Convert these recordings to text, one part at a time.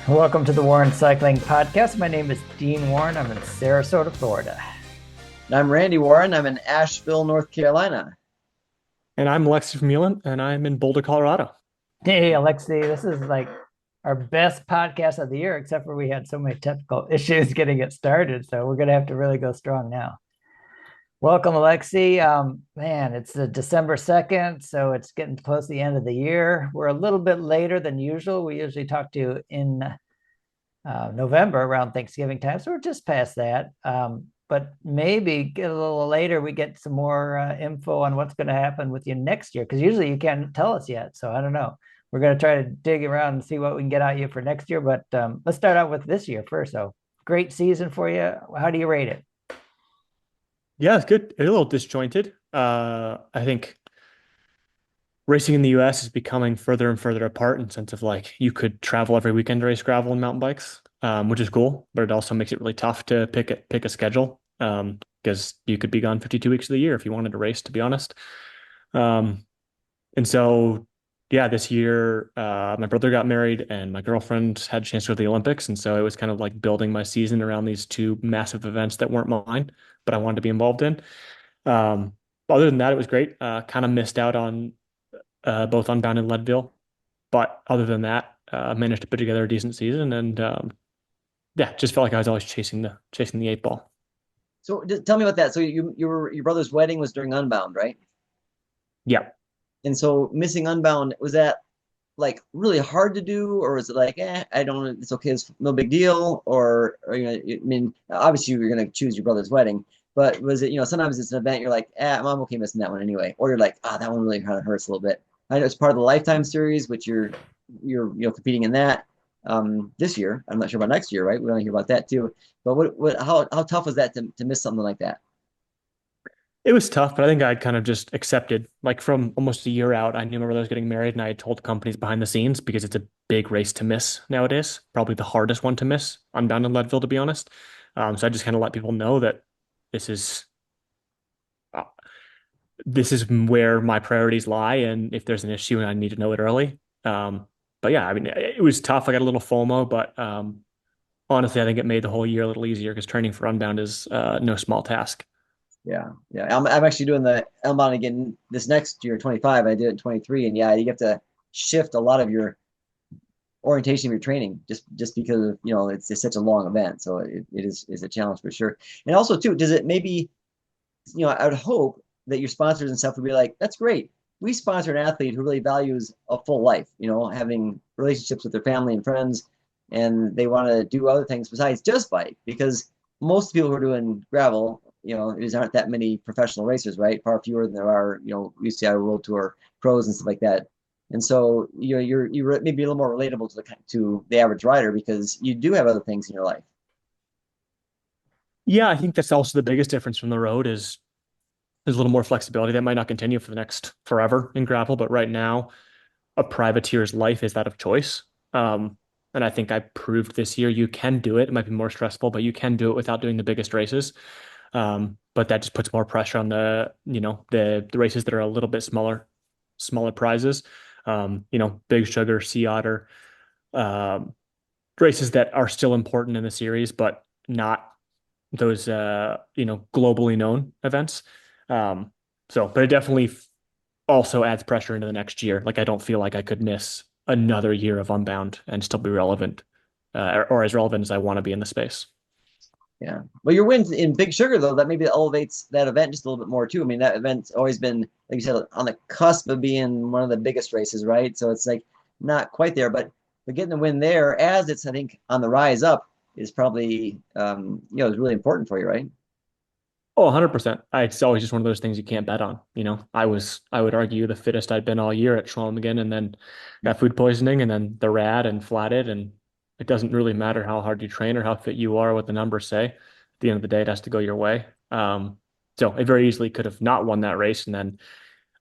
Welcome to the Warren Cycling Podcast. My name is Dean Warren. I'm in Sarasota, Florida. And I'm Randy Warren. I'm in Asheville, North Carolina. And I'm Alexey Vermeulen, and I'm in Boulder, Colorado. Hey, Alexey, this is like our best podcast of the year, except for we had so many technical issues getting it started. So we're going to have to really go strong now. Welcome, Alexey. Man, it's December 2nd, so it's getting close to the end of the year. We're a little bit later than usual. We usually talk to you in November around Thanksgiving time. So we're just past that. But maybe get a little later, we get some more info on what's going to happen with you next year. Because usually you can't tell us yet. So I don't know. We're going to try to dig around and see what we can get out of you for next year. But let's start out with this year first. So great season for you. How do you rate it? Yeah, it's good. It's a little disjointed. I think racing in the US is becoming further and further apart in sense of like you could travel every weekend to race gravel and mountain bikes, which is cool, but it also makes it really tough to pick a schedule, because you could be gone 52 weeks of the year if you wanted to race, to be honest. Um, and so, yeah, this year, my brother got married and my girlfriend had a chance to go to the Olympics. And so it was kind of like building my season around these two massive events that weren't mine, but I wanted to be involved in. Um, Other than that, it was great. Kind of missed out on both Unbound and Leadville, but other than that, managed to put together a decent season, and yeah, just felt like I was always chasing the eight ball. So just tell me about that. So your brother's wedding was during Unbound, right? Yeah. And so missing Unbound, was that like really hard to do, or was it like, I don't know, it's okay, it's no big deal, or I mean, obviously you're gonna choose your brother's wedding, but was it, sometimes it's an event you're like, I'm okay missing that one anyway, or you're like, that one really kind of hurts a little bit. I know it's part of the Lifetime series, which you're competing in that this year. I'm not sure about next year, right? We want to hear about that too. But how tough was that to miss something like that? It was tough, but I think I'd kind of just accepted, like from almost a year out, I knew my brother was getting married and I had told companies behind the scenes because it's a big race to miss nowadays, probably the hardest one to miss, Unbound and Leadville, to be honest. So I just kind of let people know that this is uh, this is where my priorities lie, and if there's an issue, and I need to know it early. But yeah, I mean, it was tough. I got a little FOMO, but honestly, I think it made the whole year a little easier because training for Unbound is no small task. Yeah, yeah. I'm actually doing the Unbound again this next year, 25. I did it in 23, and yeah, you have to shift a lot of your orientation of your training just because of, it's such a long event. So it is a challenge for sure. And also too, does it maybe, I would hope that your sponsors and stuff would be like, that's great. We sponsor an athlete who really values a full life, having relationships with their family and friends, and they want to do other things besides just bike, because most people who are doing gravel, there aren't that many professional racers, right? Far fewer than there are, UCI World Tour pros and stuff like that. And so you're maybe a little more relatable to the average rider because you do have other things in your life. Yeah, I think that's also the biggest difference from the road is there's a little more flexibility that might not continue for the next forever in gravel, but right now, a privateer's life is that of choice. And I think I proved this year you can do it. It might be more stressful, but you can do it without doing the biggest races. But that just puts more pressure on the races that are a little bit smaller prizes. Big Sugar, Sea Otter, um, races that are still important in the series, but not those globally known events. But it definitely also adds pressure into the next year. Like I don't feel like I could miss another year of Unbound and still be relevant, or as relevant as I want to be in the space. Yeah. Well, your wins in Big Sugar, though, that maybe elevates that event just a little bit more, too. I mean, that event's always been, like you said, on the cusp of being one of the biggest races, right? So it's like not quite there, but getting the win there as it's, I think, on the rise up is probably, is really important for you, right? Oh, 100%. It's always just one of those things you can't bet on. I would argue the fittest I'd been all year at Schwalm and then got food poisoning and then the rad and flatted. And it doesn't really matter how hard you train or how fit you are, what the numbers say. At the end of the day, it has to go your way. So it very easily could have not won that race. And then,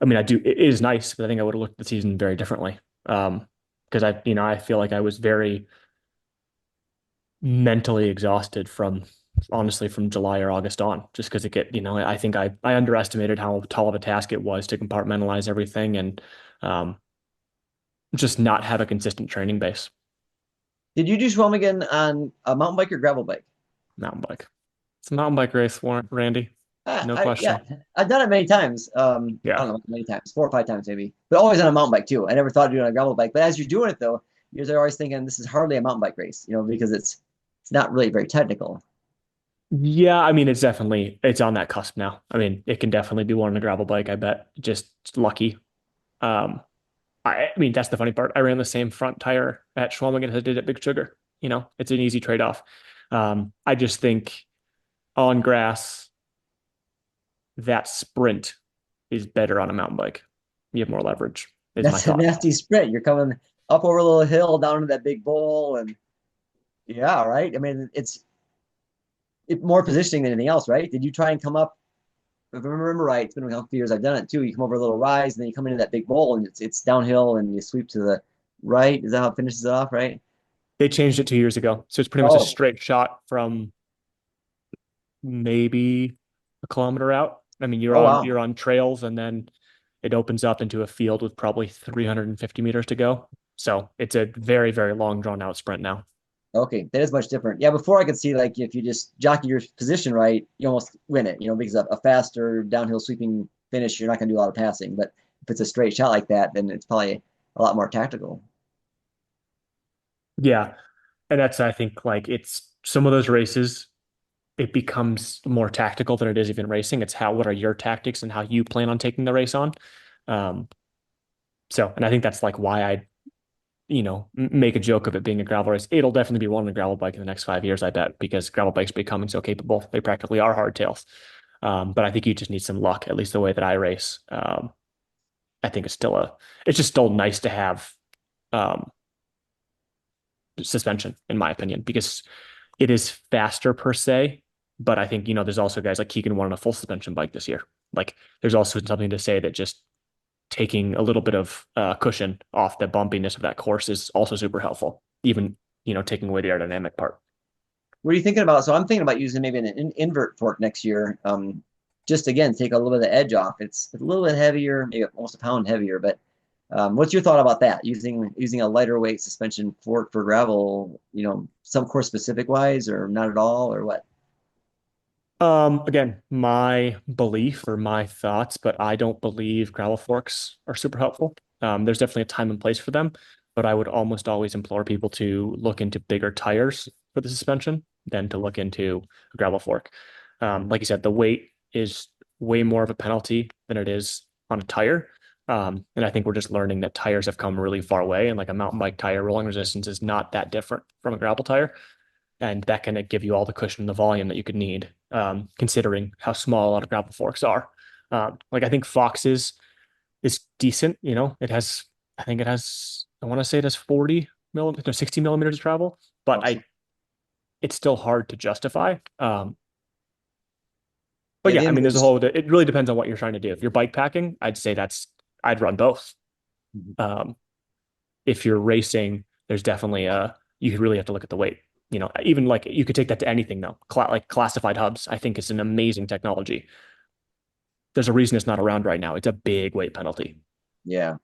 I mean, it is nice, but I think I would have looked at the season very differently. Because I feel like I was very mentally exhausted from honestly from July or August on, just because I think I underestimated how tall of a task it was to compartmentalize everything and um, just not have a consistent training base. Did you do Schwalmingen on a mountain bike or gravel bike? Mountain bike. It's a mountain bike race, Randy. No Yeah, question. I've done it many times. I Yeah. don't know, many times, 4 or 5 times maybe, but always on a mountain bike too. I never thought of doing a gravel bike, but as you're doing it though, you're always thinking this is hardly a mountain bike race, because it's not really very technical. Yeah, I mean it's on that cusp now. I mean, it can definitely be one on a gravel bike, I bet. Just lucky. Um, I mean, that's the funny part. I ran the same front tire at Schwalmingen as I did at Big Sugar. It's an easy trade-off. I just think on grass, that sprint is better on a mountain bike. You have more leverage, is my That's a thought. nasty sprint. You're coming up over a little hill down to that big bowl, and yeah, right. I mean, it's more positioning than anything else, right? Did you try and come up? If I remember right, it's been a couple of years I've done it too. You come over a little rise, and then you come into that big bowl, and it's downhill, and you sweep to the right. Is that how it finishes it off, right? They changed it 2 years ago. So it's pretty much a Oh, straight shot from maybe a kilometer out. I mean, you're oh on wow. you're on trails and then it opens up into a field with probably 350 meters to go. So it's a very, very long drawn out sprint now. Okay, that is much different. Yeah, before I could see like if you just jockey your position right, you almost win it, because a faster downhill sweeping finish, you're not going to do a lot of passing. But if it's a straight shot like that, then it's probably a lot more tactical. Yeah. And that's, I think, like it's some of those races, it becomes more tactical than it is even racing. It's what are your tactics and how you plan on taking the race on. Um, and I think that's like why I make a joke of it being a gravel race. It'll definitely be one on a gravel bike in the next 5 years, I bet, because gravel bikes are becoming so capable. They practically are hardtails. But I think you just need some luck, at least the way that I race. I think it's just still nice to have um, suspension, in my opinion, because it is faster per se. But I think, there's also guys like Keegan won on a full suspension bike this year. Like, there's also something to say that just taking a little bit of cushion off the bumpiness of that course is also super helpful, even, taking away the aerodynamic part. What are you thinking about? So I'm thinking about using maybe an invert fork next year. Just again, take a little bit of the edge off. It's a little bit heavier, maybe almost a pound heavier. But what's your thought about that? Using a lighter weight suspension fork for gravel, some course specific wise, or not at all, or what? Again, my belief or my thoughts, but I don't believe gravel forks are super helpful. There's definitely a time and place for them, but I would almost always implore people to look into bigger tires for the suspension than to look into a gravel fork. Like you said, the weight is way more of a penalty than it is on a tire. And I think we're just learning that tires have come really far away, and like a mountain bike tire rolling resistance is not that different from a gravel tire, and that can give you all the cushion and the volume that you could need, considering how small a lot of gravel forks are. Like I think Fox's is decent. I think it has, I want to say it has 40 millimeters, no, 60 millimeters of travel, but Awesome. it's still hard to justify. But Yeah, the yeah, I mean, inverse. it really depends on what you're trying to do. If you're bike packing, I'd run both. Um, if you're racing, there's definitely you really have to look at the weight. Even like you could take that to anything though. Like classified hubs, I think it's an amazing technology. There's a reason it's not around right now. It's a big weight penalty, Yeah.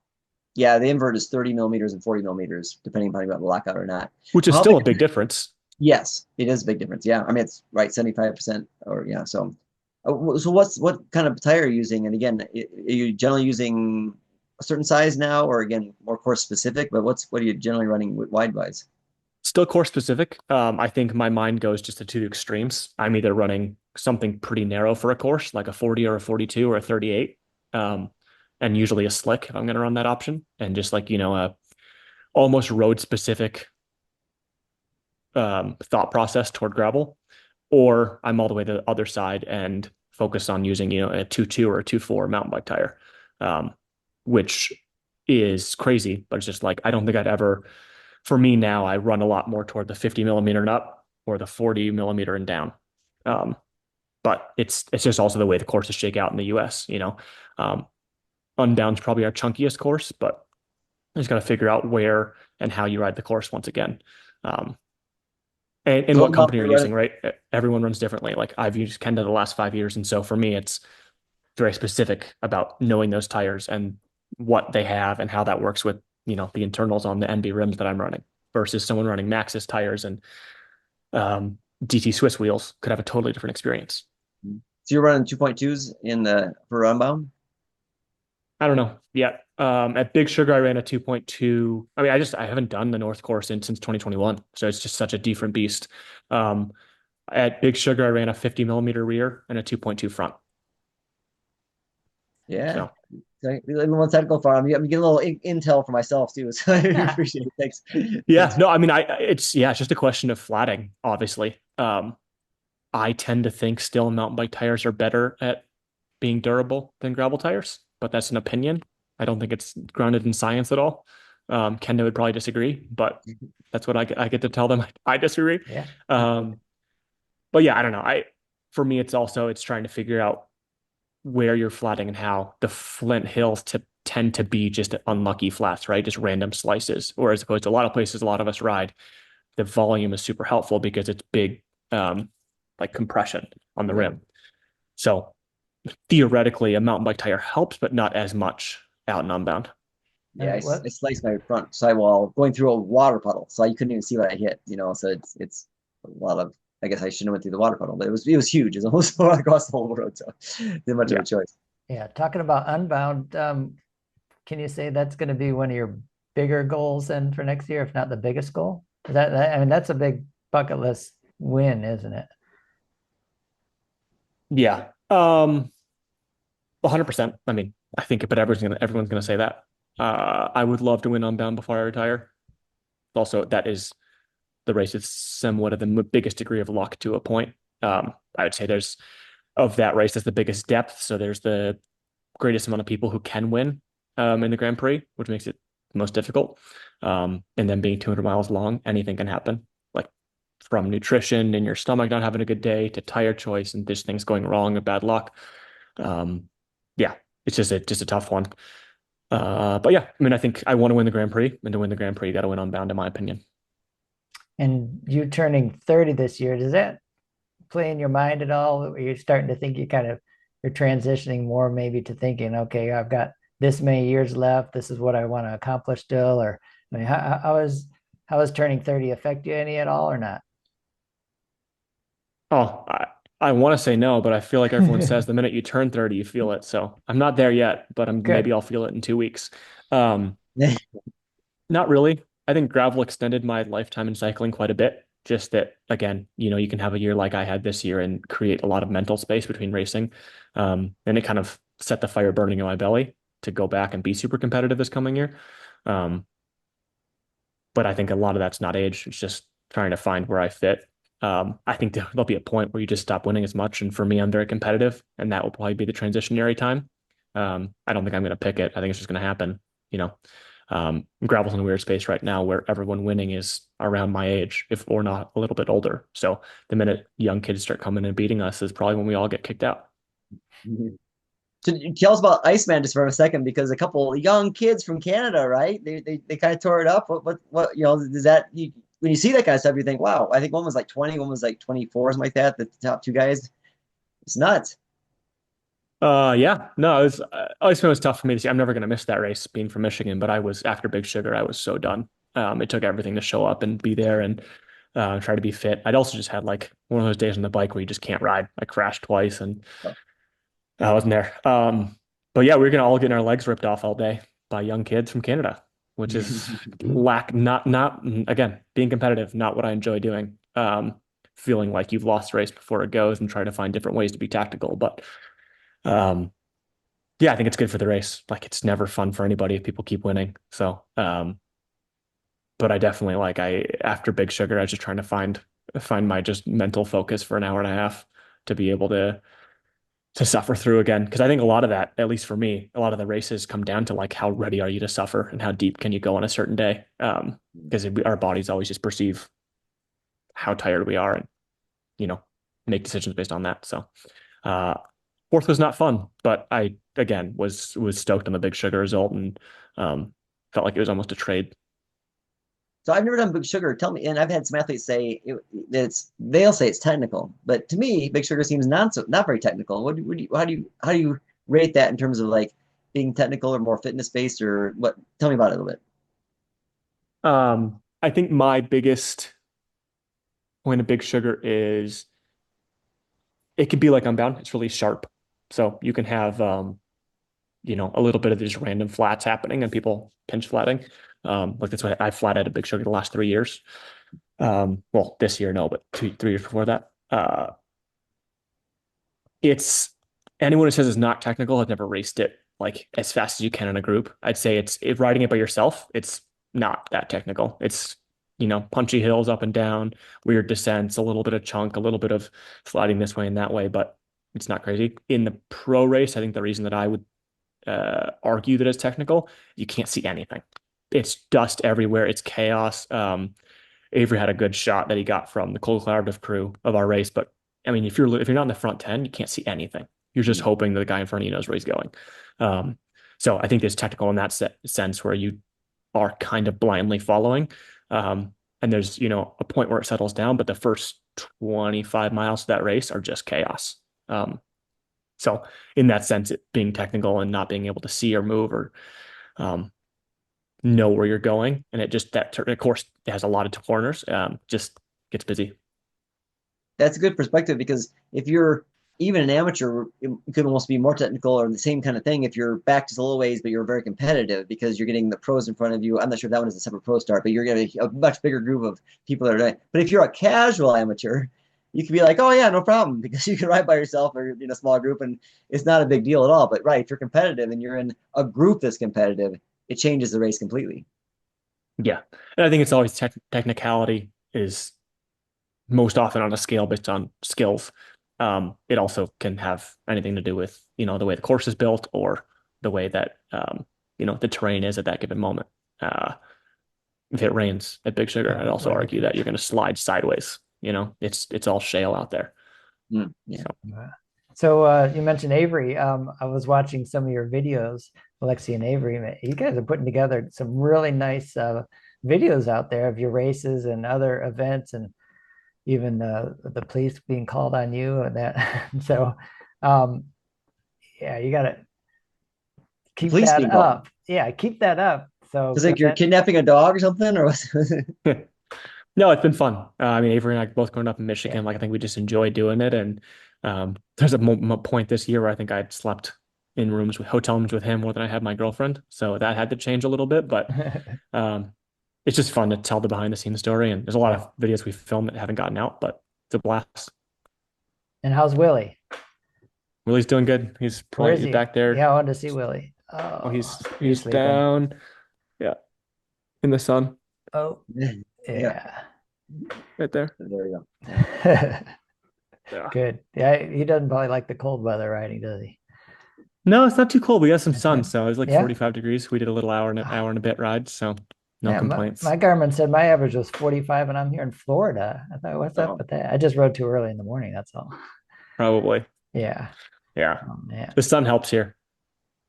Yeah, the invert is 30 millimeters and 40 millimeters, depending upon about the lockout or not. which is How still big? a big difference. Yes, it is a big difference. Yeah, I mean it's right, 75% or yeah. So what kind of tire are you using? And again, are you generally using a certain size now, or again more course specific? But what are you generally running wide wise? Still course specific. I think my mind goes just to two extremes. I'm either running something pretty narrow for a course, like a 40 or a 42 or a 38, and usually a slick if I'm going to run that option, and just like a almost road specific thought process toward gravel, or I'm all the way to the other side and focus on using, a 2.2 or a 2.4 mountain bike tire, um, which is crazy, but it's just like, I don't think I'd ever, for me now, I run a lot more toward the 50 millimeter and up or the 40 millimeter and down. Um, but it's just also the way the courses shake out in the US. Unbound's probably our chunkiest course, but I just got to figure out where and how you ride the course once again. Um, and So what I'm out company you're there using, running. right? Everyone runs differently. Like I've used Kenda the last 5 years. And so for me, it's very specific about knowing those tires and what they have and how that works with, the internals on the NB rims that I'm running. versus someone running Maxxis tires and DT Swiss wheels could have a totally different experience. So you're running 2.2s in the for Unbound? I don't know yet. At Big Sugar, I ran a 2.2. I mean, I haven't done the North course since 2021, so it's just such a different beast. Um, at Big Sugar, I ran a 50 millimeter rear and a 2.2 front. Yeah. So So, one technical farm. I'm getting a little intel for myself too, so I appreciate it. Thanks. yeah, Thanks. no, I mean, it's just a question of flatting, obviously. I tend to think still mountain bike tires are better at being durable than gravel tires, but that's an opinion. I don't think it's grounded in science at all. Kenda would probably disagree, but that's what I get to tell them. I disagree. Yeah. Um, but yeah, I don't know. For me, it's trying to figure out where you're flatting and how. The Flint Hills tend to be just unlucky flats, right? Just random slices. Or as opposed to a lot of places, a lot of us ride, the volume is super helpful because it's big, like compression on the Right. rim. So theoretically, a mountain bike tire helps, but not as much out and unbound. Yeah, I What? sliced my front sidewall going through a water puddle, so you couldn't even see what I hit. So it's a lot of. I guess I shouldn't have went through the water puddle, but it was huge. It was almost across the whole road, so didn't much of Yeah. a choice. Yeah. Talking about Unbound, can you say that's going to be one of your bigger goals then for next year, if not the biggest goal? I mean, that's a big bucket list win, isn't it? Yeah. 100%. I mean, I think, but everyone's gonna say that. I would love to win Unbound before I retire. Also, that is the race is somewhat of the biggest degree of luck to a point. I would say there's of that race is the biggest depth. So there's the greatest amount of people who can win in the Grand Prix, which makes it most difficult. And then being 200 miles long, anything can happen. Like from nutrition and your stomach not having a good day to tire choice and just things going wrong or bad luck. Um, yeah, it's just a tough one. But yeah, I mean, I think I want to win the Grand Prix, and to win the Grand Prix, you got to win Unbound, in my opinion. And you turning 30 this year, does that play in your mind at all? Are you starting to think you're transitioning more maybe to thinking, okay, I've got this many years left. This is what I want to accomplish still. Or I mean, how is turning 30 affect you any at all or not? Oh, I want to say no, but I feel like everyone says the minute you turn 30, you feel it. So I'm not there yet, but maybe Good. I'll feel it in 2 weeks. Um, Not really. I think gravel extended my lifetime in cycling quite a bit. Just that, again, you can have a year like I had this year and create a lot of mental space between racing. And it kind of set the fire burning in my belly to go back and be super competitive this coming year. Um, but I think a lot of that's not age. It's just trying to find where I fit. I think there'll be a point where you just stop winning as much. And for me, I'm very competitive, and that will probably be the transitionary time. I don't think I'm going to pick it. I think it's just going to happen. You know, Gravel's in a weird space right now where everyone winning is around my age, if or not a little bit older. So the minute young kids start coming and beating us is probably when we all get kicked out. So tell us about Iceman just for a second, because a couple young kids from Canada, right? They kind of tore it up. What does that when you see that kind of stuff, you think, wow, I think one was like 20, one was like 24, something like that. The top two guys. It's nuts. Yeah, no, Iceman was tough for me to see. I'm never going to miss that race being from Michigan, but I was after Big Sugar, I was so done. It took everything to show up and be there and try to be fit. I'd also just had like one of those days on the bike where you just can't ride. I crashed twice and I wasn't there. But yeah, we were gonna all getting our legs ripped off all day by young kids from Canada, which is not again being competitive, not what I enjoy doing. Feeling like you've lost the race before it goes and trying to find different ways to be tactical. But um, yeah, I think it's good for the race. Like it's never fun for anybody if people keep winning. So, but I definitely like I after Big Sugar, I was just trying to find my just mental focus for an hour and a half to be able to suffer through again. Because I think a lot of that, at least for me, a lot of the races come down to like how ready are you to suffer and how deep can you go on a certain day. Because our bodies always just perceive how tired we are and you know make decisions based on that. So uh, fourth was not fun, but I again was stoked on the Big Sugar result and felt like it was almost a trade. So I've never done Big Sugar. Tell me, and I've had some athletes say they'll say it's technical, but to me, Big Sugar seems not very technical. How do you rate that in terms of like being technical or more fitness based or what? Tell me about it a little bit. I think my biggest point of Big Sugar is it could be like Unbound. It's really sharp. So you can have a little bit of these random flats happening and people pinch flatting. Like that's why I flatted a Big Sugar the last 3 years. Well, this year, no, but 3 years before that. It's anyone who says it's not technical has never raced it like as fast as you can in a group. I'd say if riding it by yourself, it's not that technical. It's, punchy hills up and down, weird descents, a little bit of chunk, a little bit of sliding this way and that way, but it's not crazy. In the pro race, I think the reason that I would argue that it's technical, you can't see anything. It's dust everywhere. It's chaos. Avery had a good shot that he got from the collaborative crew of our race, but I mean, if you're not in the front 10, you can't see anything. You're just hoping that the guy in front of you knows where he's going. So I think it's technical in that sense where you are kind of blindly following. And there's, a point where it settles down, but the first 25 miles of that race are just chaos. So in that sense, it being technical and not being able to see or move or know where you're going, and of course, it has a lot of corners. Just gets busy. That's a good perspective because if you're even an amateur, it could almost be more technical or the same kind of thing if you're back just a little ways, but you're very competitive because you're getting the pros in front of you. I'm not sure if that one is a separate pro start, but you're getting a much bigger group of people that are doing it. But if you're a casual amateur, you can be like, oh yeah, no problem, because you can ride by yourself or in a small group and it's not a big deal at all. But right, if you're competitive and you're in a group that's competitive, it changes the race completely. Yeah, and I think it's always technicality is most often on a scale based on skills. It also can have anything to do with, the way the course is built or the way that, the terrain is at that given moment. If it rains at Big Sugar, I'd also argue that you're going to slide sideways. It's all shale out there. Yeah. So you mentioned Avery. I was watching some of your videos, Alexey and Avery. You guys are putting together some really nice videos out there of your races and other events, and even the police being called on you and that. So, um, yeah, you got to keep Police that being called. up. Yeah, keep that up. So, It's like you're kidnapping a dog or something, or what? No, it's been fun. I mean, Avery and I both growing up in Michigan. Yeah. Like, I think we just enjoy doing it. And there's a point this year where I think I'd slept in hotel rooms with him more than I had my girlfriend. So that had to change a little bit. But um, it's just fun to tell the behind the scenes story. And there's a lot of videos we filmed that haven't gotten out, but it's a blast. And how's Willie? Willie's doing good. He's Where is probably he? back there. Yeah, I wanted to see Willie. Oh, he's sleeping. down. Yeah, in the sun. Oh, Yeah. yeah. Right there. There you go. Yeah. Good. Yeah, he doesn't probably like the cold weather riding, does he? No, it's not too cold. We got some sun, so it was like Yeah. 45 degrees. We did a little hour and a bit ride, so no Yeah, complaints. my Garmin said my average was 45 and I'm here in Florida. I thought, what's up with that? I just rode too early in the morning, that's all. Probably. Yeah. Yeah. Oh, man. The sun helps here.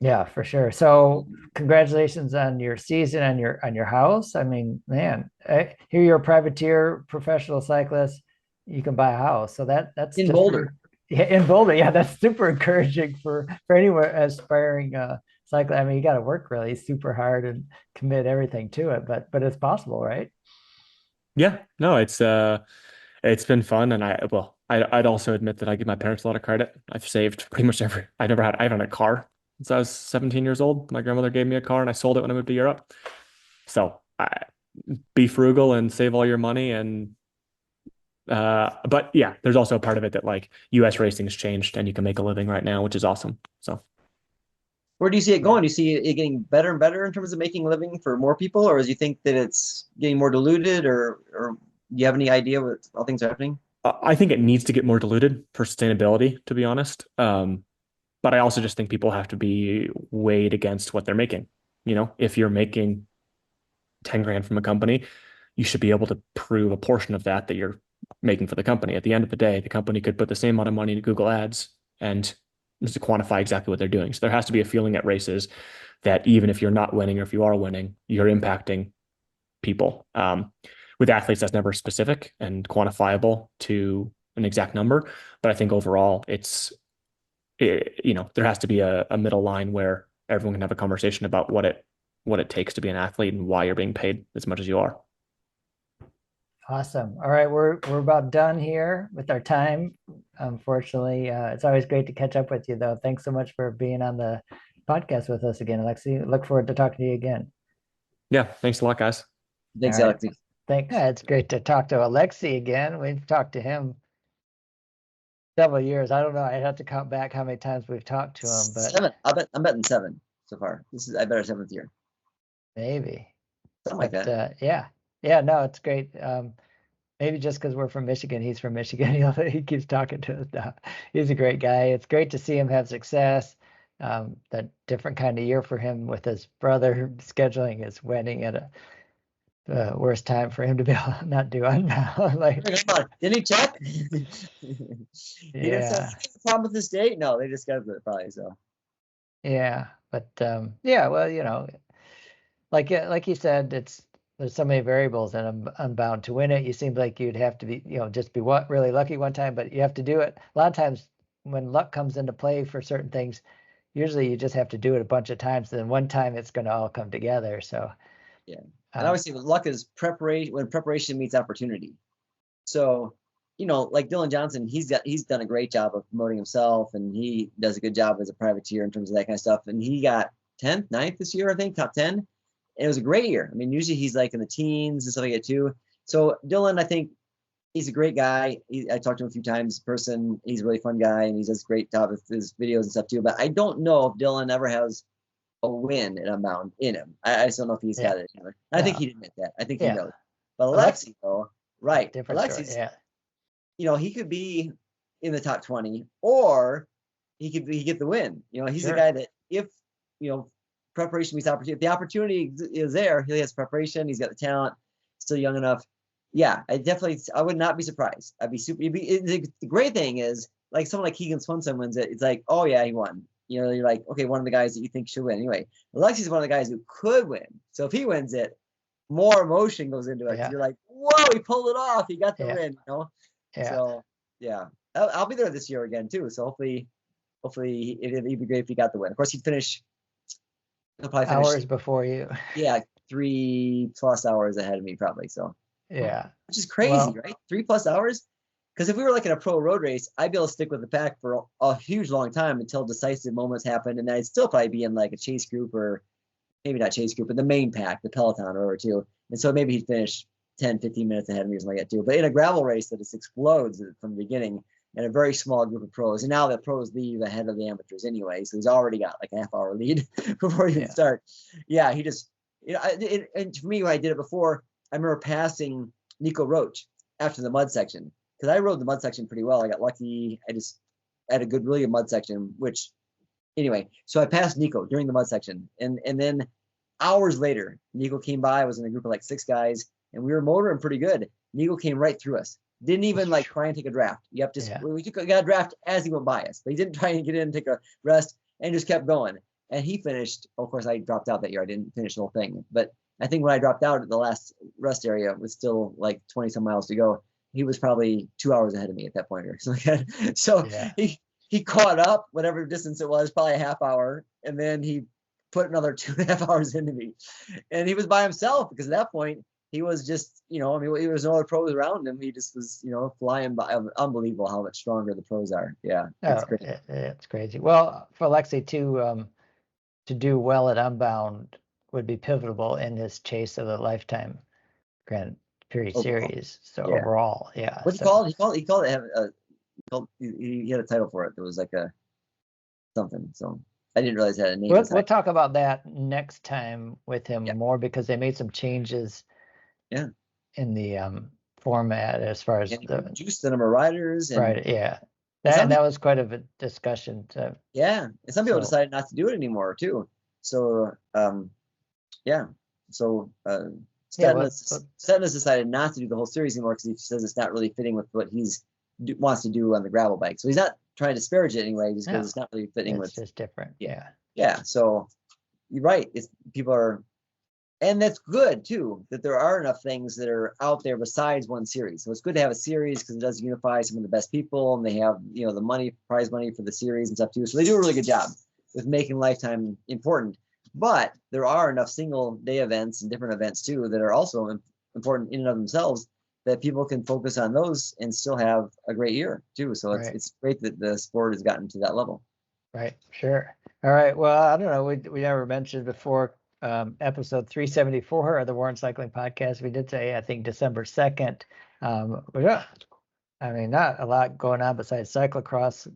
Yeah, for sure. So congratulations on your season and your house. I mean, man, here you're a privateer, professional cyclist. You can buy a house. So that's In just Boulder. yeah, in Boulder. Yeah, that's super encouraging for anyone aspiring cyclist. I mean, you got to work really super hard and commit everything to it, but it's possible, right? Yeah. No, it's been fun, and I'd also admit that I give my parents a lot of credit. I've saved pretty much I haven't had a car since I was 17 years old. My grandmother gave me a car and I sold it when I moved to Europe. So be frugal and save all your money. And but yeah, there's also a part of it that like US racing's changed and you can make a living right now, which is awesome. So Where do you see it going? Do you see it getting better and better in terms of making a living for more people, or do you think that it's getting more diluted, or do you have any idea what how things are happening? I think it needs to get more diluted for sustainability, to be honest. But I also just think people have to be weighed against what they're making. If you're making 10 grand from a company, you should be able to prove a portion of that you're making for the company. At the end of the day, the company could put the same amount of money into Google Ads and just to quantify exactly what they're doing. So there has to be a feeling at races that even if you're not winning or if you are winning, you're impacting people. With athletes, that's never specific and quantifiable to an exact number. But I think overall, there has to be a middle line where everyone can have a conversation about what it takes to be an athlete and why you're being paid as much as you are. Awesome. All right, we're about done here with our time. Unfortunately, it's always great to catch up with you, though. Thanks so much for being on the podcast with us again, Alexey. Look forward to talking to you again. Yeah, thanks a lot, guys. All Thanks, right. Alexey. Thanks. Yeah, it's great to talk to Alexey again. We've talked to him several years. I don't know. I'd have to count back how many times we've talked to him, but 7. I'm betting 7 so far. I bet our 7th year. maybe. Something like that. Yeah, no, it's great. Maybe just because we're from Michigan, he's from Michigan. He keeps talking to us now. He's a great guy. It's great to see him have success. That different kind of year for him with his brother scheduling his wedding at a worst time for him to be able to not do unbound. Like, Didn't he check? He didn't say yeah, "What's the problem with this date. No, they just got it probably. So yeah, but yeah, well, like you said, there's so many variables, and I'm unbound to win it. You seem like you'd have to be, just be really lucky one time, but you have to do it. A lot of times when luck comes into play for certain things, usually you just have to do it a bunch of times, and then one time it's going to all come together. So yeah, and obviously luck is preparation when preparation meets opportunity. So like Dylan Johnson, he's done a great job of promoting himself, and he does a good job as a privateer in terms of that kind of stuff. And he got 10th, 9th this year, I think, top 10. And it was a great year. I mean, usually he's like in the teens and stuff like that too. So Dylan, I think he's a great guy. I talked to him a few times in person. He's a really fun guy, and he does a great job with his videos and stuff too. But I don't know if Dylan ever has a win in Unbound in him. I just don't know if he's got it. I think he'd admit that. I think he knows. But Alexey, though, right? Alexey's, he could be in the top 20, or he get the win. He's a guy that if preparation meets opportunity. If the opportunity is there, he has preparation. He's got the talent. Still young enough. Yeah, I would not be surprised. I'd be super. The great thing is, like someone like Keegan Swenson wins it. It's like, oh yeah, he won. You're like, okay, one of the guys that you think should win. Anyway, Alexey's one of the guys who could win. So if he wins it, more emotion goes into it. Yeah. You're like, whoa, he pulled it off. He got the win. Yeah. So yeah, I'll be there this year again too. So hopefully it'd be great if he got the win. Of course, he'll probably finish hours before you. Yeah, 3+ hours ahead of me probably. So yeah, which is crazy, right? 3+ hours. Because if we were like in a pro road race, I'd be able to stick with the pack for a huge long time until decisive moments happen, and then I'd still probably be in like a chase group, or maybe not chase group, but the main pack, the peloton or whatever too. And so maybe he'd finish 10, 15 minutes ahead of me or something like that too. But in a gravel race that just explodes from the beginning, and a very small group of pros, and now the pros leave ahead of the amateurs anyway, so he's already got like a half-hour lead before he can start. Yeah, he just, and for me, when I did it before, I remember passing Nico Roach after the mud section, because I rode the mud section pretty well. I got lucky. I had a really good mud section, which anyway, so I passed Nico during the mud section, and then hours later, Nico came by. I was in a group of like 6 guys, and we were motoring pretty good. Nico came right through us. Didn't even like try and take a draft. We got a draft as he went by us, but he didn't try and get in and take a rest, and just kept going. And he finished. Of course, I dropped out that year. I didn't finish the whole thing, but I think when I dropped out at the last rest area, it was still like 20 some miles to go. He was probably 2 hours ahead of me at that point or something like that. So he caught up, whatever distance it was, probably a half hour, and then he put another 2.5 hours into me, and he was by himself, because at that point he was just, there was no other pros around him. He just was, flying by. Unbelievable how much stronger the pros are. Yeah, it's crazy. It's crazy. Well, for Alexey to do well at Unbound would be pivotal in his chase of the lifetime Grand Prix series. So overall, What's it called? He called it. He had a title for it. There was like a something. So I didn't realize it had a name. We'll talk about that next time with him more, because they made some changes. In the format as far as the juice the number of riders. Right. Yeah. That was quite a discussion. And some people decided not to do it anymore too. So Stennis decided not to do the whole series anymore, because he says it's not really fitting with what he's wants to do on the gravel bike. So he's not trying to disparage it anyway, just because it's not really fitting with. It's just different. Yeah. So you're right. People are, and that's good too, that there are enough things that are out there besides one series. So it's good to have a series, because it does unify some of the best people, and they have the prize money for the series and stuff too. So they do a really good job with making lifetime important. But there are enough single day events and different events too that are also important in and of themselves, that people can focus on those and still have a great year too. So it's great that the sport has gotten to that level. Right. Sure. All right. Well, I don't know. We never mentioned before, episode 374 of the Warren Cycling Podcast. We did say, I think, December 2nd. Yeah, I mean, not a lot going on besides cyclocross.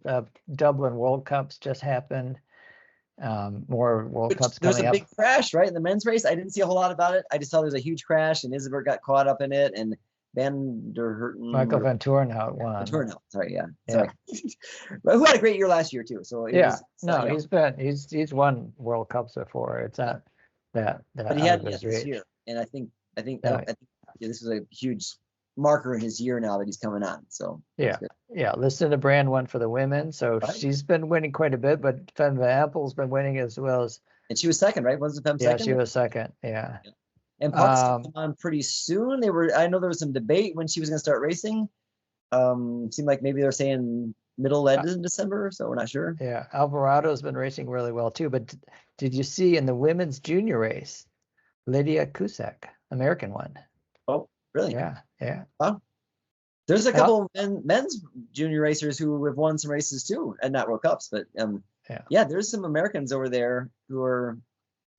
Dublin World Cups just happened. More World Cups coming up. There's a big crash, right, in the men's race. I didn't see a whole lot about it. I just saw there's a huge crash, and Isabert got caught up in it, and Michael Van Torenhout won. Van Torenhout, sorry, yeah. Sorry. But who had a great year last year too. So he's won World Cups before. It's not that but he had this year, and I think this was a huge marker in his year now that he's coming on. So Lucinda Brand won for the women, so she's been winning quite a bit, but Fem Apple's been winning as well as. And she was second, right? Wasn't Fem second? Yeah, she was second. Yeah. And Puck's come on pretty soon. I know there was some debate when she was going to start racing. Seemed like maybe they're saying middle end in December, so we're not sure. Yeah, Alvarado's been racing really well too. But did you see in the women's junior race, Lydia Cusack, American one? Oh, really? Yeah. Wow. There's a couple of men's junior racers who have won some races too, and not World Cups, but there's some Americans over there who are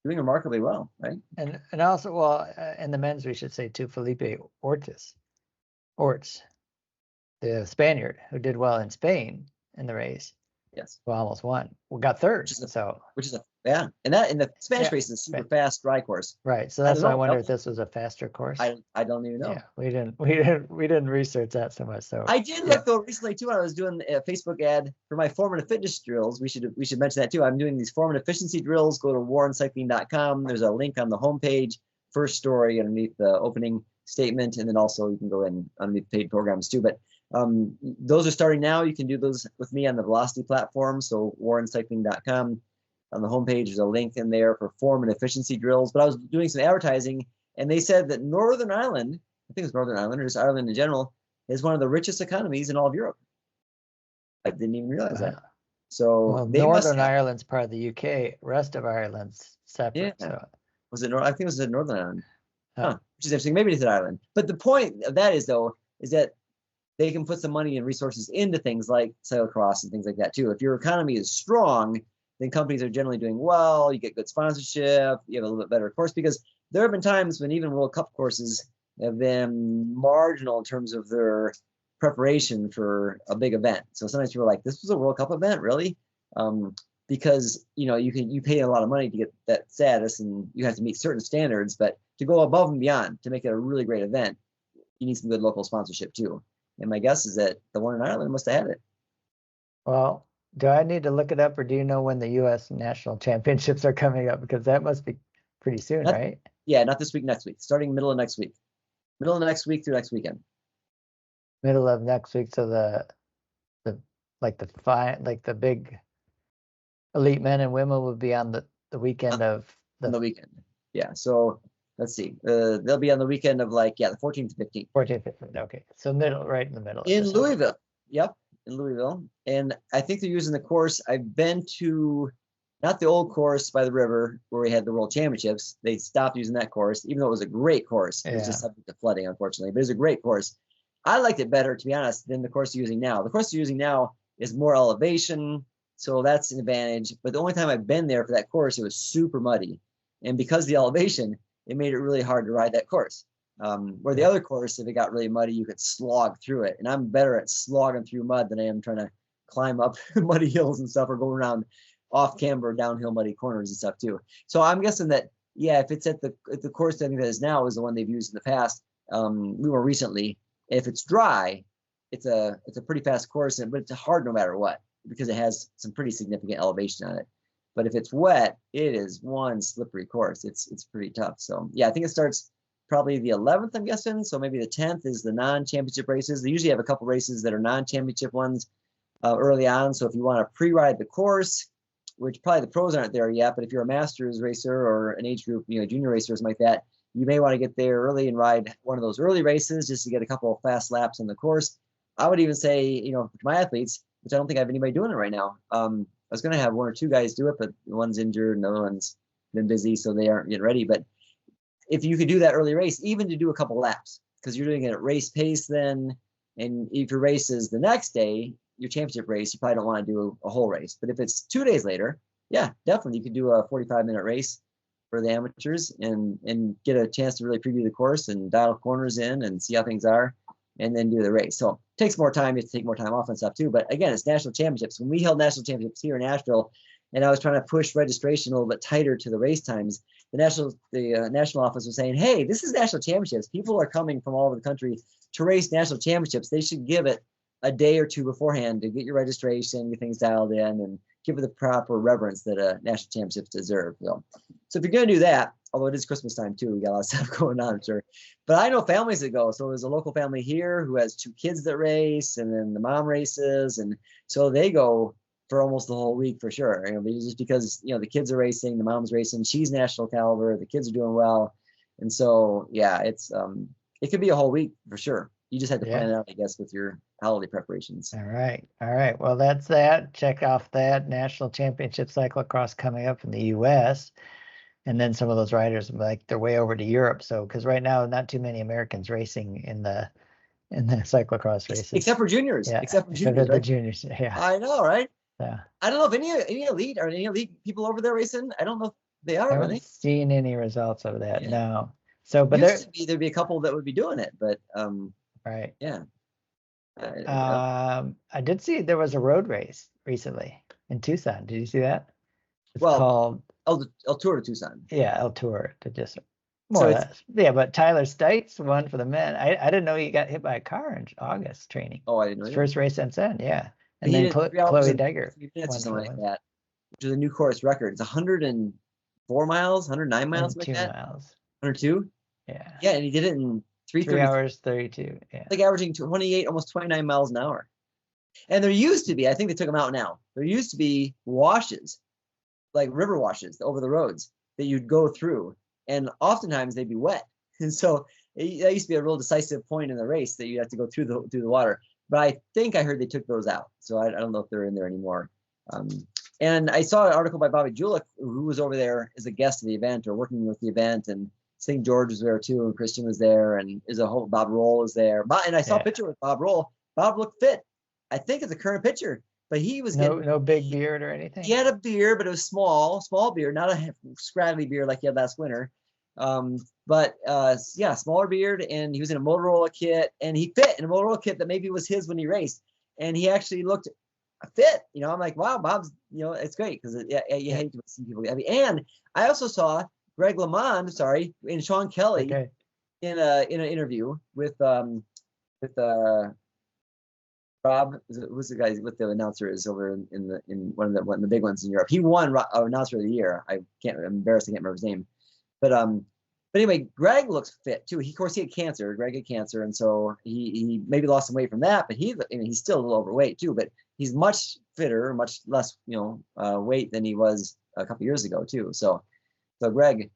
doing remarkably well, right? And also, in the men's, we should say too, Felipe Orts, the Spaniard who did well in Spain in the race. Yes. Who almost won. Well, got third. And the Spanish race is a super fast dry course. Right. So that's why I wonder if this was a faster course. I don't even know. Yeah, we didn't research that so much. So I did look though recently too when I was doing a Facebook ad for my formative fitness drills. We should mention that too. I'm doing these formative efficiency drills. Go to warrencycling.com. There's a link on the homepage, first story underneath the opening statement, and then also you can go in underneath paid programs too. But those are starting now. You can do those with me on the Velocity platform. So warrencycling.com. On the homepage, there's a link in there for form and efficiency drills. But I was doing some advertising, and they said that Northern Ireland, I think it's Northern Ireland or just Ireland in general, is one of the richest economies in all of Europe. I didn't even realize that. So Northern Ireland's part of the UK. Rest of Ireland's separate. Yeah. So. Was it? I think it was in Northern Ireland. Which is interesting. Maybe it's in Ireland. But the point of that is that they can put some money and resources into things like cyclocross and things like that too. If your economy is strong, then companies are generally doing well. You get good sponsorship. You have a little bit better course, because there have been times when even World Cup courses have been marginal in terms of their preparation for a big event. So sometimes people are like, "This was a World Cup event, really?" Because you pay a lot of money to get that status, and you have to meet certain standards. But to go above and beyond to make it a really great event, you need some good local sponsorship too. And my guess is that the one in Ireland must have had it. Well, do I need to look it up, or do you know when the U.S. national championships are coming up? Because that must be pretty soon, right? Yeah, not this week, next week. Starting middle of next week. Middle of next week through next weekend. Middle of next week, so the big elite men and women will be on the weekend of the weekend. Yeah. So let's see. They'll be on the weekend of the 14th to 15th. 14th, 15th. Okay. So right in the middle. In Louisville. Yep. In Louisville. And I think they're using the course. I've been to not the old course by the river where we had the World Championships. They stopped using that course, even though it was a great course. It was just subject to flooding, unfortunately. But it was a great course. I liked it better, to be honest, than the course they're using now. The course they're using now is more elevation, so that's an advantage. But the only time I've been there for that course, it was super muddy. And because of the elevation, it made it really hard to ride that course. Where the other course, if it got really muddy, you could slog through it. And I'm better at slogging through mud than I am trying to climb up muddy hills and stuff, or go around off camber, downhill muddy corners and stuff too. So I'm guessing that, if it's at the course I think that is now is the one they've used in the past, more recently. If it's dry, it's a pretty fast course, but it's hard no matter what, because it has some pretty significant elevation on it. But if it's wet, it is one slippery course. It's pretty tough. So I think it starts probably the 11th, I'm guessing. So maybe the 10th is the non-championship races. They usually have a couple races that are non-championship ones early on. So if you want to pre-ride the course, which probably the pros aren't there yet, but if you're a masters racer or an age group, junior racers like that, you may want to get there early and ride one of those early races just to get a couple of fast laps on the course. I would even say, to my athletes, which I don't think I have anybody doing it right now. I was going to have one or two guys do it, but one's injured and the other one's been busy, so they aren't getting ready. But if you could do that early race, even to do a couple laps, because you're doing it at race pace then. And if your race is the next day, your championship race, you probably don't want to do a whole race. But if it's 2 days later, yeah, definitely you could do a 45-minute race for the amateurs and get a chance to really preview the course and dial corners in and see how things are, and then do the race. So it takes more time. You have to take more time off and stuff too. But again, it's national championships. When we held national championships here in Nashville, and I was trying to push registration a little bit tighter to the race times, the national office was saying, hey, this is national championships. People are coming from all over the country to race national championships. They should give it a day or two beforehand to get your registration, get things dialed in, and give it the proper reverence that national championships deserve. So if you're going to do that, although it is Christmas time too, we got a lot of stuff going on, I'm sure. But I know families that go. So there's a local family here who has 2 kids that race, and then the mom races, and so they go for almost the whole week for sure. Just because the kids are racing, the mom's racing, she's national caliber, the kids are doing well, and so yeah, it's it could be a whole week for sure. You just had to plan it out, I guess, with your holiday preparations. All right. Well, that's that. Check off that national championship cyclocross coming up in the U.S. And then some of those riders, like, they're way over to Europe. So, because right now, not too many Americans racing in the cyclocross races, except for juniors. Yeah, except for juniors, the right? juniors. Yeah, I know, right? Yeah. I don't know if any elite people over there racing. I don't know if they are. I haven't seen any results of that. Yeah. No. So, but there'd be a couple that would be doing it, but right. Yeah. I did see there was a road race recently in Tucson. Did you see that? It's Well, called El Tour de Tucson. Yeah, El Tour to just more or less. Yeah, but Tyler Stites won for the men. I didn't know he got hit by a car in August training. Oh, I didn't know. His first race since then, yeah. And He then did 3 Chloe hours and Degger 3 minutes or won something for like the that, which is a new course record. It's 104 miles, 109 miles, like 2 that. miles. 102. Yeah. Yeah, and he did it in 3 hours 32. Yeah. like averaging 28, almost 29 miles an hour. And there used to be, I think they took them out now. There used to be washes, like river washes over the roads that you'd go through, and oftentimes they'd be wet. And so that used to be a real decisive point in the race that you have to go through the water. But I think I heard they took those out, so I don't know if they're in there anymore. And I saw an article by Bobby Julich, who was over there as a guest of the event or working with the event, and St. George was there too, and Christian was there, and Bob Roll was there. And I saw a picture with Bob Roll. Bob looked fit. I think it's a current picture, but he was no big beard or anything. He had a beard, but it was small beard, not a scraggly beard like he had last winter. Smaller beard, and he was in a Motorola kit, and he fit in a Motorola kit that maybe was his when he raced, and he actually looked fit. I'm like, wow, Bob's, it's great, because you hate to see people. And I also saw Greg LeMond, and Sean Kelly in an interview with Rob, who's the guy with the announcer is over in one of the big ones in Europe. He won announcer of the year. I'm embarrassed I can't remember his name, but anyway, Greg looks fit too. Of course he had cancer. Greg had cancer, and so he maybe lost some weight from that. But he's still a little overweight too. But he's much fitter, much less weight than he was a couple years ago too. So Greg,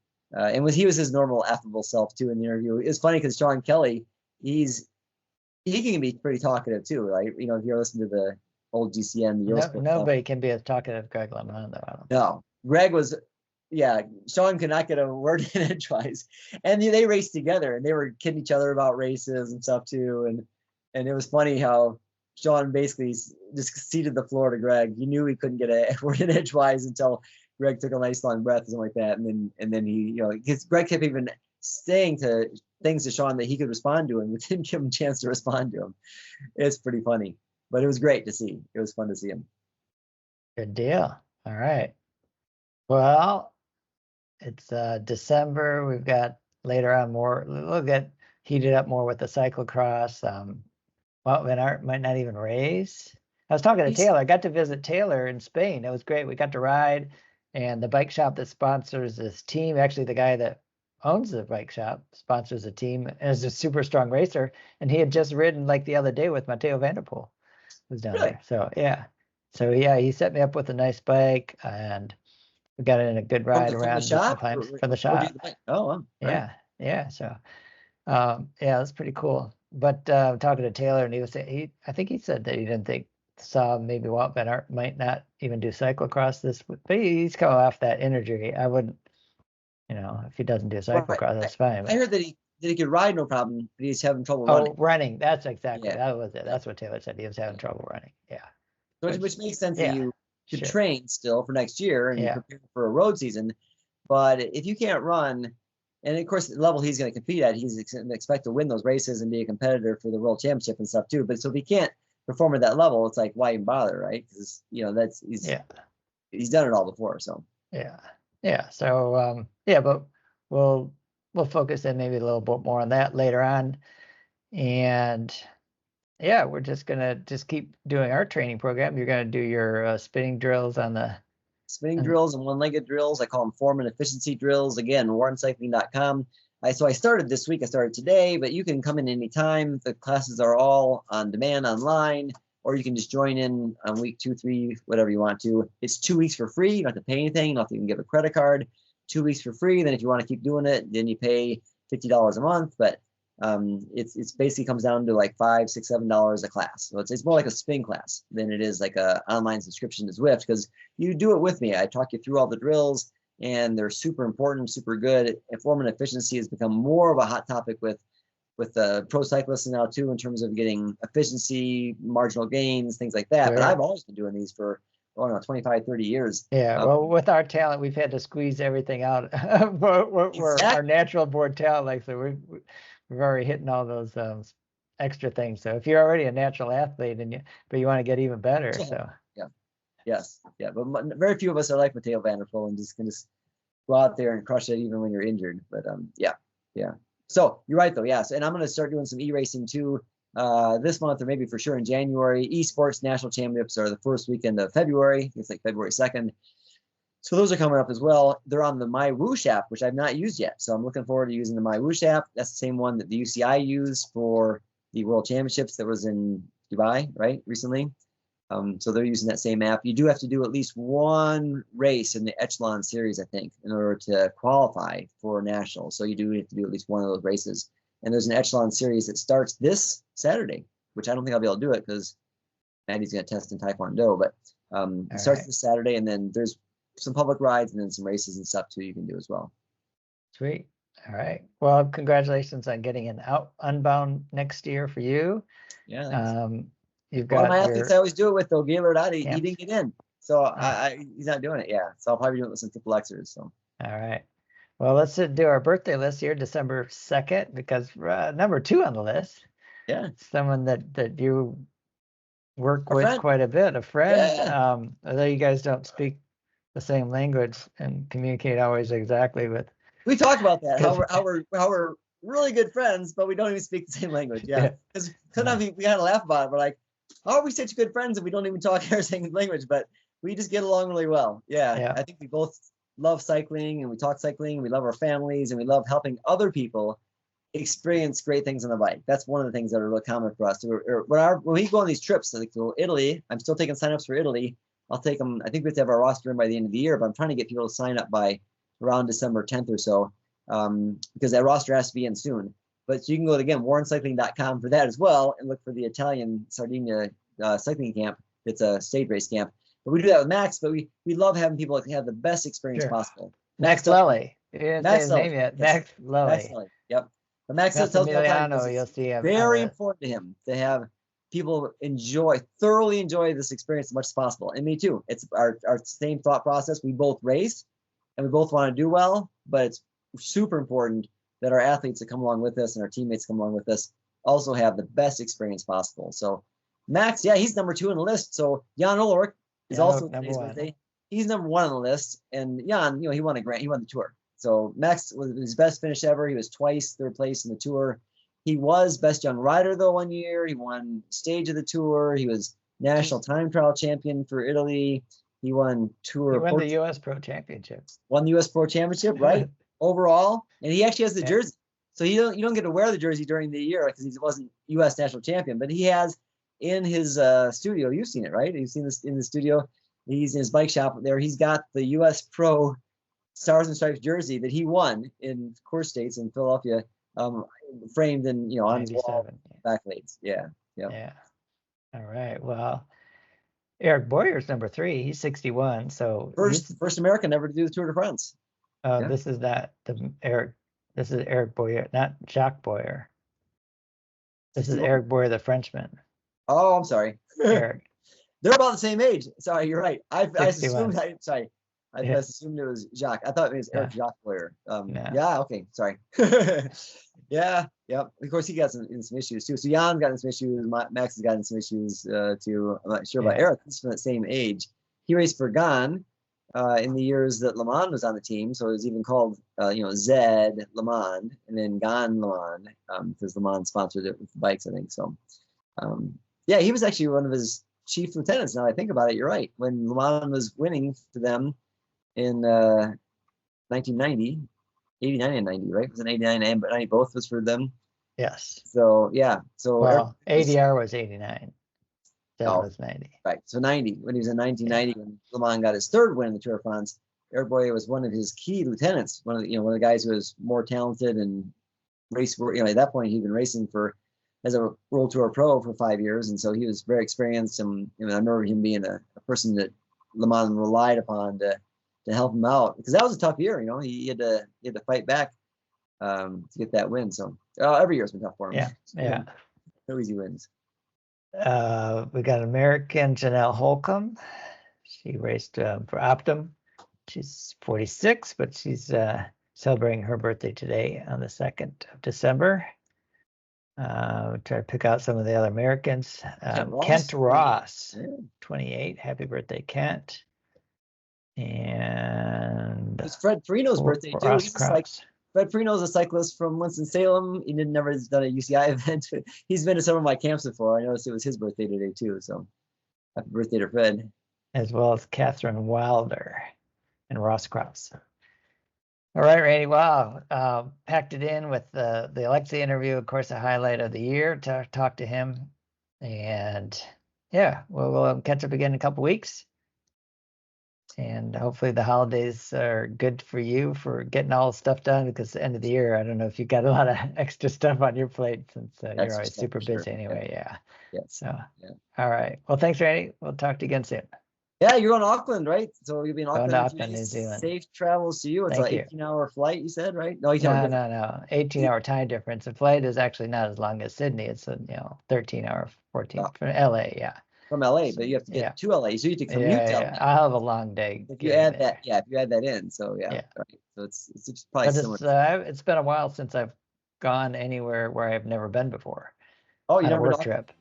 he was his normal affable self too in the interview. It's funny because Sean Kelly, he can be pretty talkative too. Like, if you're listening to the old GCN, nobody can be as talkative as Greg LeMond, though. No, Greg was, Sean could not get a word in edgewise, and they raced together, and they were kidding each other about races and stuff too. And it was funny how Sean basically just ceded the floor to Greg. You knew he couldn't get a word in edgewise until Greg took a nice long breath or something like that, and then he, because Greg kept even saying things to Sean that he could respond to him, but didn't give him a chance to respond to him. It's pretty funny, but it was great to see. It was fun to see him. Good deal. All right. Well, it's December. We've got later on more. We'll get heated up more with the cyclocross. Van Aert might not even race. I was talking to Taylor. I got to visit Taylor in Spain. It was great. We got to ride, and the bike shop that sponsors this team, actually the guy that owns the bike shop sponsors a team and is a super strong racer, and he had just ridden like the other day with Matteo van der Poel, who's down there. So he set me up with a nice bike, and we got in a good ride around from the shop. Oh, wow. Yeah. So that's pretty cool. But talking to Taylor, and he was saying I think he said that he didn't think maybe Wout van Aert might not even do cyclocross this week, but he's coming off that injury. I wouldn't. If he doesn't do cyclocross, that's fine. I heard that that he could ride no problem, but he's having trouble Oh, running. running. That's exactly, Yeah. that was it. That's what Taylor said. He was having trouble running. Yeah. Which makes sense that Yeah, you could sure. train still for next year and Yeah. prepare for a road season. But if you can't run, and of course, the level he's going to compete at, he's expect to win those races and be a competitor for the world championship and stuff too. But so if he can't perform at that level, it's like, why even bother, right? Because he's done it all before. So yeah. So but we'll focus in maybe a little bit more on that later on, and yeah, we're just gonna keep doing our training program. You're gonna do your spinning drills on the spinning drills and one-legged drills. I call them form and efficiency drills. Again, warrencycling.com. So I started this week. I started today, but you can come in anytime. The classes are all on demand online, or you can just join in on week 2, 3, whatever you want to. It's 2 weeks for free. You don't have to pay anything. You don't have to even give a credit card. 2 weeks for free. Then if you want to keep doing it, then you pay $50 a month. But it's basically comes down to like $5, $6, $7 a class. So it's more like a spin class than it is like a online subscription to Zwift, because you do it with me. I talk you through all the drills, and they're super important, super good. And form and efficiency has become more of a hot topic with the pro cyclists now too, in terms of getting efficiency, marginal gains, things like that. Sure. But I've always been doing these for 25, 30 years. Yeah, well, with our talent, we've had to squeeze everything out. We're our natural born talent, like, so we're already hitting all those extra things. So if you're already a natural athlete but you want to get even better, so yeah. But very few of us are like Matteo Van der Poel and just can go out there and crush it even when you're injured. But yeah. So you're right though, yeah. So, and I'm going to start doing some e-racing too this month, or maybe for sure in January. Esports national championships are the first weekend of February. It's like February 2nd. So those are coming up as well. They're on the My Whoosh app, which I've not used yet. So I'm looking forward to using the My Whoosh app. That's the same one that the UCI used for the World Championships that was in Dubai, right, recently. So they're using that same app. You do have to do at least one race in the Echelon series, I think, in order to qualify for nationals. So you do have to do at least one of those races. And there's an Echelon series that starts this Saturday, which I don't think I'll be able to do it because Maddie's going to test in Taekwondo. But it starts this Saturday, and then there's some public rides and then some races and stuff too you can do as well. Sweet. All right. Well, congratulations on getting an Unbound next year for you. Yeah. Thanks. You've got one of my athletes I always do it with, though, Gaylord Adi, he didn't get in. So he's not doing it. Yeah. So I'll probably do it with some triple Xers. So. All right. Well, let's do our birthday list here, December 2nd, because number 2 on the list. Yeah. Someone that you work with quite a bit, a friend. Yeah. Although you guys don't speak the same language and communicate always exactly with. We talk about that, how we're really good friends, but we don't even speak the same language. Yeah. Because sometimes we kind of laugh about it. We're like, how are we such good friends if we don't even talk our same language? But we just get along really well. Yeah. I think we both love cycling, and we talk cycling. We love our families, and we love helping other people experience great things on the bike. That's one of the things that are really common for us. When we go on these trips, like to Italy, I'm still taking signups for Italy. I'll take them. I think we have to have our roster in by the end of the year, but I'm trying to get people to sign up by around December 10th or so, because that roster has to be in soon. But you can go to, again, warrencycling.com for that as well, and look for the Italian Sardinia cycling camp. It's a stage race camp. But we do that with Max, but we love having people have the best experience possible. Max Lely. Max Lely. Max Lely. Yep. But Max tells me all the time, it's very important to him to have people thoroughly enjoy this experience as much as possible. And me too. It's our same thought process. We both race and we both want to do well, but it's super important that our athletes that come along with us and our teammates come along with us also have the best experience possible. So Max, he's number 2 on the list. So Jan Ulrich is also today's birthday. He's number 1 on the list. And Jan, he won the Tour. So Max was his best finish ever. He was twice 3rd place in the Tour. He was best young rider though one year. He won stage of the Tour. He was national time trial champion for Italy. He won Tour. He won the U.S. Pro Championship. Won the U.S. Pro Championship, right? Overall, and he actually has the jersey. So you don't get to wear the jersey during the year because he wasn't U.S. national champion, but he has in his studio. You've seen it, right? You've seen this in the studio. He's in his bike shop there. He's got the U.S. Pro Stars and Stripes jersey that he won in course states in Philadelphia, framed in on his wall, backlights. Yeah. All right. Well, Eric Boyer's number 3. He's 61. So first American ever to do the Tour de France. This is not the Eric. This is Eric Boyer, not Jacques Boyer. This is 61? Eric Boyer, the Frenchman. Oh, I'm sorry. Eric. They're about the same age. Sorry, you're right. I 61. assumed. Sorry, I Yeah. assumed it was Jacques. I thought it was Eric Jacques Boyer. No. Yeah. Okay. Sorry. Yeah. Yep. Of course, he got in some issues too. So Jan got in some issues. Max has gotten some issues too. I'm not sure about Yeah. Eric. He's from the same age. He raced for Gone in the years that Le Mans was on the team. So it was even called, Zed Le Mans and then Gone Le Mans because Le Mans sponsored it with the bikes, I think. So, yeah, he was actually one of his chief lieutenants. Now I think about it, you're right. When Le Mans was winning for them in 1990, 89 and 90, right? It was an 89 and 90, both was for them. Yes. So yeah. So Well, ADR was 89. That Oh. was 90. right. So 90, when he was in 1990, when Le Mans got his third win in the Tour de France, Eric Boyer was one of his key lieutenants. One of the guys who was more talented and raced. At that point he'd been racing as a World Tour pro for 5 years, and so he was very experienced. And I remember him being a person that Le Mans relied upon to help him out, because that was a tough year. He had to fight back to get that win. So every year's been tough for him. Yeah. No easy wins. We got American Janelle Holcomb. She raced for Optum. She's 46, but she's celebrating her birthday today on the 2nd of December. Try to pick out some of the other Americans. Kent Ross, 28. Happy birthday, Kent. And It's Fred Perino's birthday too. Ross He's Cross. Fred Perino's a cyclist from Winston-Salem. He never done a UCI event. He's been to some of my camps before. I noticed it was his birthday today too. So happy birthday to Fred. As well as Catherine Wilder and Ross Cross. All right, Randy. Wow. Packed it in with the Alexey interview, of course, a highlight of the year to talk to him. And yeah, we'll catch up again in a couple weeks. And hopefully the holidays are good for you for getting all the stuff done, because the end of the year, I don't know if you've got a lot of extra stuff on your plate since you're always super busy anyway. Yeah. So, all right. Well, thanks, Randy. We'll talk to you again soon. Yeah, you're going to Auckland, right? So you'll be in Going Auckland. to Auckland, New Zealand. Safe travels to you. It's Thank an you. 18-hour flight, you said, right? No, No. 18-hour time difference. The flight is actually not as long as Sydney. It's a 13-hour, 14 from LA. Yeah. From LA, but you have to get to LA, so you have to commute to LA. I'll have a long day. If you add that, if you add that in, so right. So it's probably similar. It's been a while since I've gone anywhere where I've never been before. Oh, you on never a work trip?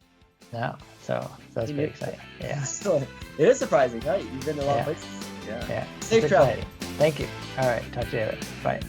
No, so that's pretty exciting. Yeah. So it is surprising, right? You've been to a lot of places. Yeah. Yeah. Safe travel. Thank you. All right. Talk to you later. Bye.